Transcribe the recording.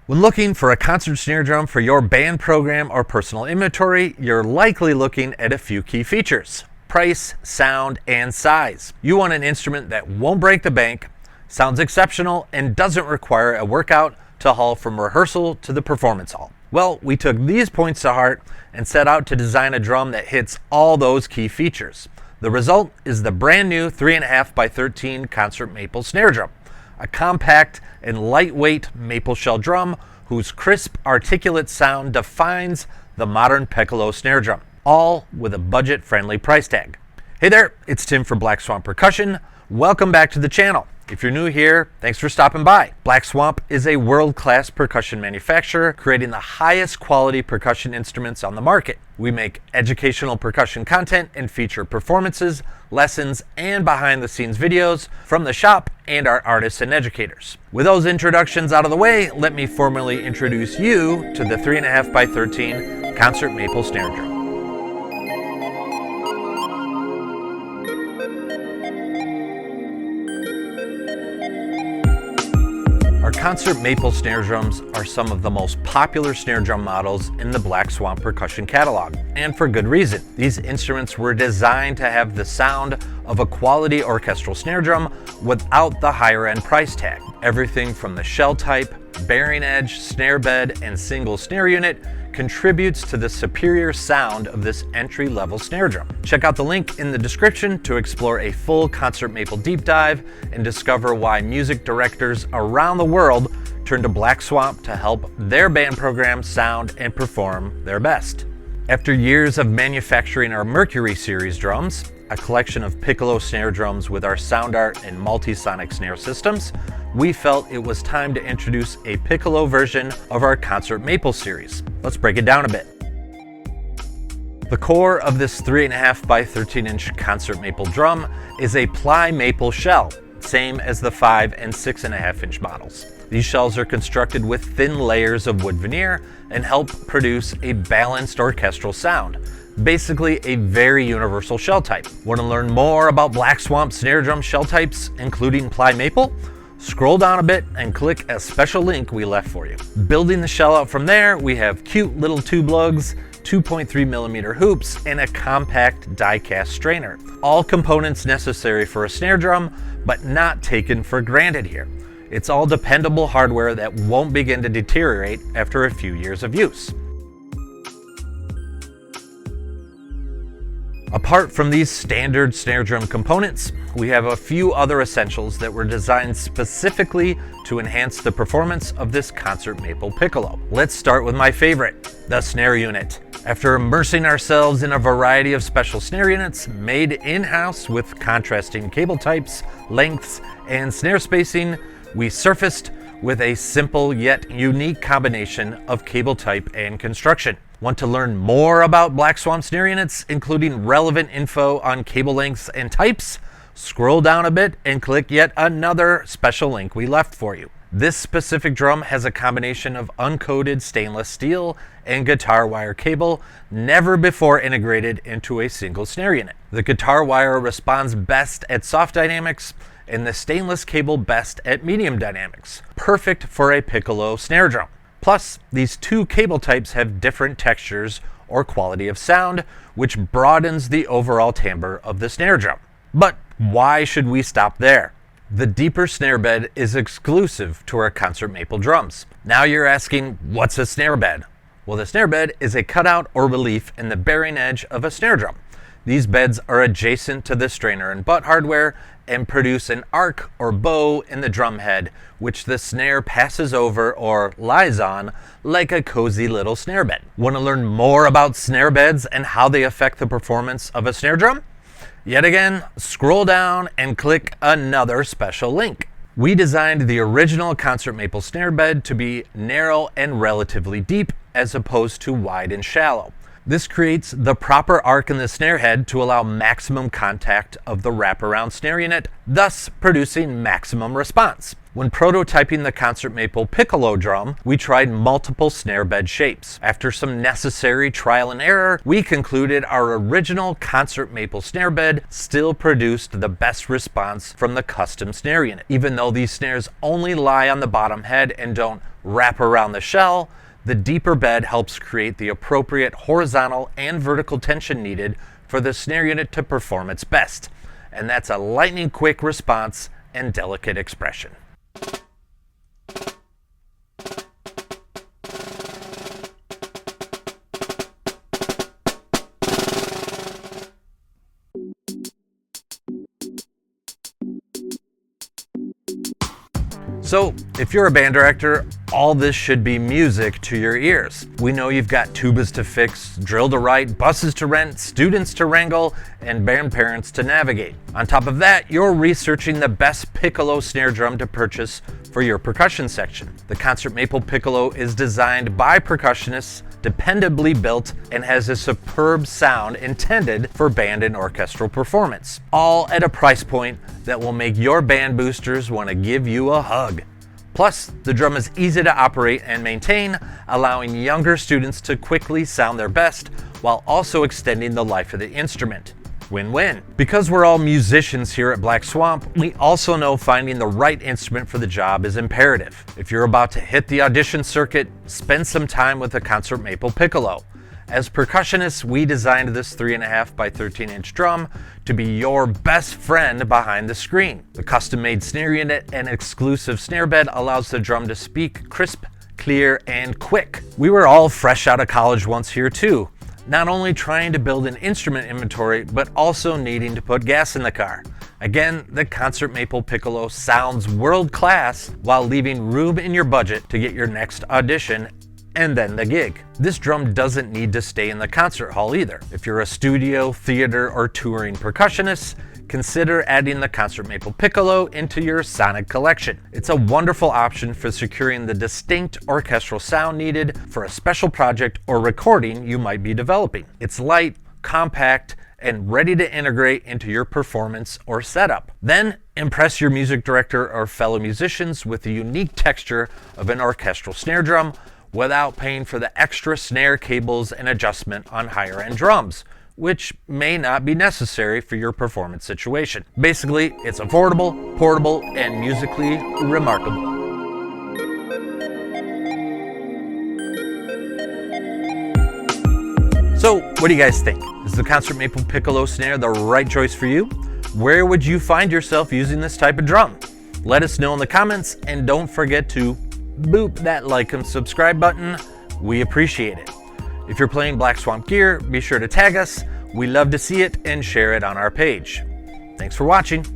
When looking for a concert snare drum for your band program or personal inventory, you're likely looking at a few key features: price, sound, and size. You want an instrument that won't break the bank, sounds exceptional, and doesn't require a workout to haul from rehearsal to the performance hall. Well, we took these points to heart and set out to design a drum that hits all those key features. The result is the brand new 3.5 by 13 concert maple snare drum, a compact and lightweight maple shell drum whose crisp, articulate sound defines the modern Piccolo snare drum, all with a budget-friendly price tag. Hey there, it's Tim for Black Swamp Percussion. Welcome back to the channel. If you're new here, thanks for stopping by. Black Swamp is a world-class percussion manufacturer creating the highest quality percussion instruments on the market. We make educational percussion content and feature performances, lessons, and behind-the-scenes videos from the shop and our artists and educators. With those introductions out of the way, let me formally introduce you to the 3.5 by 13 concert maple snare drum. Our concert maple snare drums are some of the most popular snare drum models in the Black Swamp Percussion catalog, and for good reason. These instruments were designed to have the sound of a quality orchestral snare drum without the higher end price tag. Everything from the shell type, bearing edge, snare bed, and single snare unit contributes to the superior sound of this entry-level snare drum. Check out the link in the description to explore a full concert maple deep dive and discover why music directors around the world turn to Black Swamp to help their band programs sound and perform their best. After years of manufacturing our Mercury series drums, a collection of Piccolo snare drums with our Sound Art and multi-sonic snare systems, we felt it was time to introduce a Piccolo version of our Concert Maple series. Let's break it down a bit. The core of this 3.5 by 13 inch Concert Maple drum is a ply maple shell, same as the 5 and 6.5 inch models. These shells are constructed with thin layers of wood veneer and help produce a balanced orchestral sound. Basically a very universal shell type. Want to learn more about Black Swamp snare drum shell types, including ply maple? Scroll down a bit and click a special link we left for you. Building the shell out from there, we have cute little tube lugs, 2.3mm hoops, and a compact die-cast strainer. All components necessary for a snare drum, but not taken for granted here. It's all dependable hardware that won't begin to deteriorate after a few years of use. Apart from these standard snare drum components, we have a few other essentials that were designed specifically to enhance the performance of this Concert Maple Piccolo. Let's start with my favorite, the snare unit. After immersing ourselves in a variety of special snare units made in-house with contrasting cable types, lengths, and snare spacing, we surfaced with a simple yet unique combination of cable type and construction. Want to learn more about Black Swamp snare units, including relevant info on cable lengths and types? Scroll down a bit and click yet another special link we left for you. This specific drum has a combination of uncoated stainless steel and guitar wire cable, never before integrated into a single snare unit. The guitar wire responds best at soft dynamics, and the stainless cable best at medium dynamics. Perfect for a Piccolo snare drum. Plus, these two cable types have different textures or quality of sound, which broadens the overall timbre of the snare drum. But why should we stop there? The deeper snare bed is exclusive to our Concert Maple drums. Now you're asking, what's a snare bed? Well, the snare bed is a cutout or relief in the bearing edge of a snare drum. These beds are adjacent to the strainer and butt hardware and produce an arc or bow in the drum head, which the snare passes over or lies on like a cozy little snare bed. Want to learn more about snare beds and how they affect the performance of a snare drum? Yet again, scroll down and click another special link. We designed the original Concert Maple snare bed to be narrow and relatively deep as opposed to wide and shallow. This creates the proper arc in the snare head to allow maximum contact of the wraparound snare unit, thus producing maximum response. When prototyping the Concert Maple Piccolo drum, we tried multiple snare bed shapes. After some necessary trial and error, we concluded our original Concert Maple snare bed still produced the best response from the custom snare unit. Even though these snares only lie on the bottom head and don't wrap around the shell, the deeper bed helps create the appropriate horizontal and vertical tension needed for the snare unit to perform its best. And that's a lightning quick response and delicate expression. So, if you're a band director, all this should be music to your ears. We know you've got tubas to fix, drill to write, buses to rent, students to wrangle, and band parents to navigate. On top of that, you're researching the best piccolo snare drum to purchase for your percussion section. The Concert Maple Piccolo is designed by percussionists, dependably built, and has a superb sound intended for band and orchestral performance, all at a price point that will make your band boosters want to give you a hug. Plus, the drum is easy to operate and maintain, allowing younger students to quickly sound their best while also extending the life of the instrument. Win-win. Because we're all musicians here at Black Swamp, we also know finding the right instrument for the job is imperative. If you're about to hit the audition circuit, spend some time with the Concert Maple Piccolo. As percussionists, we designed this 3.5 by 13-inch drum to be your best friend behind the screen. The custom-made snare unit and exclusive snare bed allows the drum to speak crisp, clear, and quick. We were all fresh out of college once here too, not only trying to build an instrument inventory, but also needing to put gas in the car. Again, the Concert Maple Piccolo sounds world-class while leaving room in your budget to get your next audition and then the gig. This drum doesn't need to stay in the concert hall either. If you're a studio, theater, or touring percussionist, consider adding the Concert Maple Piccolo into your sonic collection. It's a wonderful option for securing the distinct orchestral sound needed for a special project or recording you might be developing. It's light, compact, and ready to integrate into your performance or setup. Then impress your music director or fellow musicians with the unique texture of an orchestral snare drum without paying for the extra snare cables and adjustment on higher end drums, which may not be necessary for your performance situation. Basically, it's affordable, portable, and musically remarkable. So, what do you guys think? Is the Concert Maple Piccolo snare the right choice for you? Where would you find yourself using this type of drum? Let us know in the comments, and don't forget to boop that like and subscribe button. We appreciate it. If you're playing Black Swamp gear, be sure to tag us. We love to see it and share it on our page. Thanks for watching.